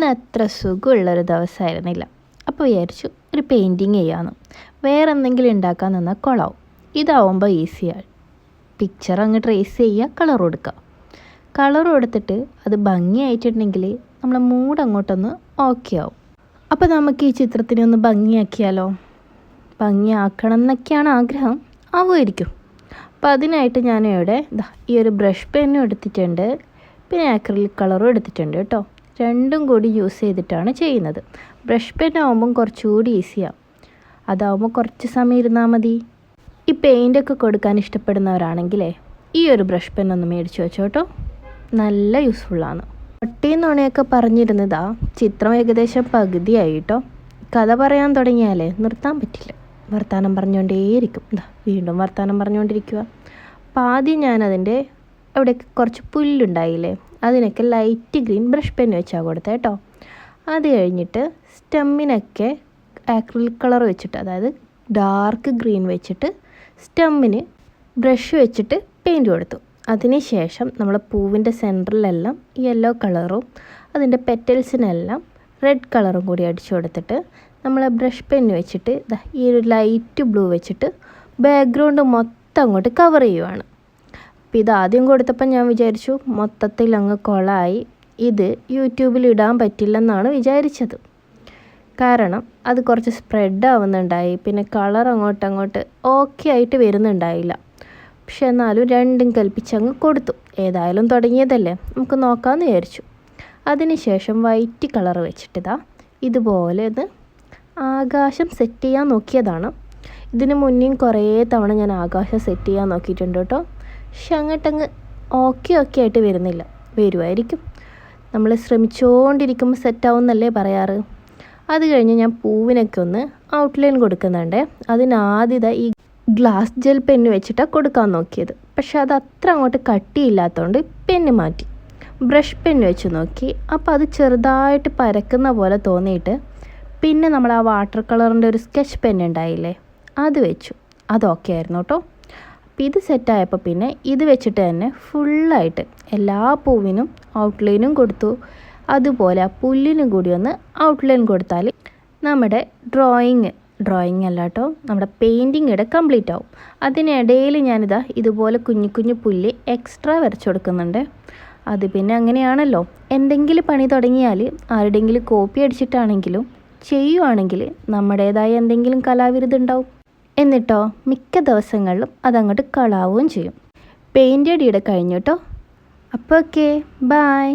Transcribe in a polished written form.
ഇന്ന് അത്ര സുഖമുള്ളൊരു ദിവസമായിരുന്നില്ല. അപ്പോൾ വിചാരിച്ചു ഒരു പെയിൻറ്റിങ് ചെയ്യാമെന്ന്. വേറെ എന്തെങ്കിലും ഉണ്ടാക്കാൻ നിന്നാൽ കുളമാവും. ഇതാവുമ്പോൾ ഈസിയാണ്. പിക്ചർ അങ്ങ് ട്രേസ് ചെയ്യുക, കളർ കൊടുക്കുക. കളർ കൊടുത്തിട്ട് അത് ഭംഗിയായിട്ടുണ്ടെങ്കിൽ നമ്മളെ മൂഡ് അങ്ങോട്ടൊന്ന് ഓക്കെ ആവും. അപ്പോൾ നമുക്ക് ഈ ചിത്രത്തിനെ ഒന്ന് ഭംഗിയാക്കിയാലോ? ഭംഗിയാക്കണം എന്നൊക്കെയാണ് ആഗ്രഹം, ആവുമായിരിക്കും. അപ്പോൾ അതിനായിട്ട് ഞാനിവിടെ ഈ ഒരു ബ്രഷ് പെന്നും എടുത്തിട്ടുണ്ട്, പിന്നെ ആക്രിലിക് കളറും എടുത്തിട്ടുണ്ട് കേട്ടോ. രണ്ടും കൂടി യൂസ് ചെയ്തിട്ടാണ് ചെയ്യുന്നത്. ബ്രഷ് പെൻ ആകുമ്പം കുറച്ചുകൂടി ഈസിയാണ്. അതാവുമ്പോൾ കുറച്ച് സമയം ഇരുന്നാൽ മതി. ഈ പെയിൻ്റൊക്കെ കൊടുക്കാൻ ഇഷ്ടപ്പെടുന്നവരാണെങ്കിലേ ഈ ഒരു ബ്രഷ് പെൻ ഒന്ന് മേടിച്ച് വെച്ചോ കേട്ടോ. നല്ല യൂസ്ഫുള്ളാണ്. ഒട്ടിയും നുണയൊക്കെ പറഞ്ഞിരുന്നതാ ചിത്രം ഏകദേശം പകുതിയായി കേട്ടോ. കഥ പറയാൻ തുടങ്ങിയാലേ നിർത്താൻ പറ്റില്ല. വർത്താനം പറഞ്ഞുകൊണ്ടേയിരിക്കും. വീണ്ടും വർത്താനം പറഞ്ഞുകൊണ്ടിരിക്കുക. അപ്പോൾ ആദ്യം ഞാനതിൻ്റെ അവിടെയൊക്കെ കുറച്ച് പുല്ലുണ്ടായില്ലേ, അതിനൊക്കെ ലൈറ്റ് ഗ്രീൻ ബ്രഷ് പെൻ വെച്ചാൽ കൊടുത്തത് കേട്ടോ. അത് കഴിഞ്ഞിട്ട് സ്റ്റെമ്മിനൊക്കെ ആക്രിലിക് കളർ വെച്ചിട്ട്, അതായത് ഡാർക്ക് ഗ്രീൻ വെച്ചിട്ട് സ്റ്റെമ്മിന് ബ്രഷ് വെച്ചിട്ട് പെയിൻറ്റ് കൊടുത്തു. അതിന് ശേഷം നമ്മൾ പൂവിൻ്റെ സെൻറ്ററിലെല്ലാം യെല്ലോ കളറും അതിൻ്റെ പെറ്റൽസിനെല്ലാം റെഡ് കളറും കൂടി അടിച്ചു കൊടുത്തിട്ട് നമ്മൾ ബ്രഷ് പെൻ വെച്ചിട്ട് ഈ ഒരു ലൈറ്റ് ബ്ലൂ വെച്ചിട്ട് ബാക്ക്ഗ്രൗണ്ട് മൊത്തം അങ്ങോട്ട് കവർ ചെയ്യുവാണ്. അപ്പോൾ ഇത് ആദ്യം കൊടുത്തപ്പോൾ ഞാൻ വിചാരിച്ചു മൊത്തത്തിൽ അങ്ങ് കൊളായി, ഇത് യൂട്യൂബിൽ ഇടാൻ പറ്റില്ലെന്നാണ് വിചാരിച്ചത്. കാരണം അത് കുറച്ച് സ്പ്രെഡ് ആവുന്നുണ്ടായി, പിന്നെ കളർ അങ്ങോട്ട് ഓക്കെ ആയിട്ട് വരുന്നുണ്ടായില്ല. പക്ഷെ എന്നാലും രണ്ടും കൽപ്പിച്ചങ്ങ് കൊടുത്തു. ഏതായാലും തുടങ്ങിയതല്ലേ, നമുക്ക് നോക്കാമെന്ന് വിചാരിച്ചു. അതിനുശേഷം വൈറ്റ് കളർ വെച്ചിട്ട് ഇതുപോലെ ഒന്ന് ആകാശം സെറ്റ് ചെയ്യാൻ നോക്കിയതാണ്. ഇതിന് മുന്നേയും കുറേ തവണ ഞാൻ ആകാശം സെറ്റ് ചെയ്യാൻ നോക്കിയിട്ടുണ്ട് കേട്ടോ. പക്ഷെ അങ്ങോട്ടങ്ങ് ഓക്കെ ആയിട്ട് വരുമായിരിക്കും. നമ്മൾ ശ്രമിച്ചുകൊണ്ടിരിക്കുമ്പോൾ സെറ്റാവും എന്നല്ലേ പറയാറ്. അത് കഴിഞ്ഞ് ഞാൻ പൂവിനൊക്കെ ഒന്ന് ഔട്ട്ലൈൻ കൊടുക്കുന്നുണ്ട്. അതിനാദ്യത ഈ ഗ്ലാസ് ജെൽ പെന്ന് വെച്ചിട്ടാണ് കൊടുക്കാൻ നോക്കിയത്. പക്ഷെ അത് അത്ര അങ്ങോട്ട് കട്ടിയില്ലാത്തതുകൊണ്ട് പെന്ന് മാറ്റി ബ്രഷ് പെന്ന് വെച്ച് നോക്കി. അപ്പോൾ അത് ചെറുതായിട്ട് പരക്കുന്ന പോലെ തോന്നിയിട്ട് പിന്നെ നമ്മൾ ആ വാട്ടർ കളറിൻ്റെ ഒരു സ്കെച്ച് പെൻ ഉണ്ടായില്ലേ, അത് വെച്ചു. അതൊക്കെ ആയിരുന്നു കേട്ടോ. അപ്പോൾ ഇത് സെറ്റായപ്പോൾ പിന്നെ ഇത് വെച്ചിട്ട് തന്നെ ഫുള്ളായിട്ട് എല്ലാ പൂവിനും ഔട്ട്ലൈനും കൊടുത്തു. അതുപോലെ ആ പുല്ലിനും കൂടി ഒന്ന് ഔട്ട്ലൈൻ കൊടുത്താൽ നമ്മുടെ ഡ്രോയിങ് അല്ല കേട്ടോ, നമ്മുടെ പെയിൻറ്റിങ് ഇവിടെ കംപ്ലീറ്റ് ആവും. അതിനിടയിൽ ഞാനിതാ ഇതുപോലെ കുഞ്ഞു പുല്ല് എക്സ്ട്രാ വരച്ചു കൊടുക്കുന്നുണ്ട്. അത് പിന്നെ അങ്ങനെയാണല്ലോ, എന്തെങ്കിലും പണി തുടങ്ങിയാൽ ആരുടെയെങ്കിലും കോപ്പി അടിച്ചിട്ടാണെങ്കിലും ചെയ്യുവാണെങ്കിൽ നമ്മുടേതായ എന്തെങ്കിലും കലാവിരുത് ഉണ്ടാവും. എന്നിട്ടോ മിക്ക ദിവസങ്ങളിലും അതങ്ങോട്ട് കളാവുകയും ചെയ്യും. പെയിൻ്റ് അടിയുടെ കഴിഞ്ഞു കേട്ടോ. അപ്പോൾ ഓക്കെ, ബൈ.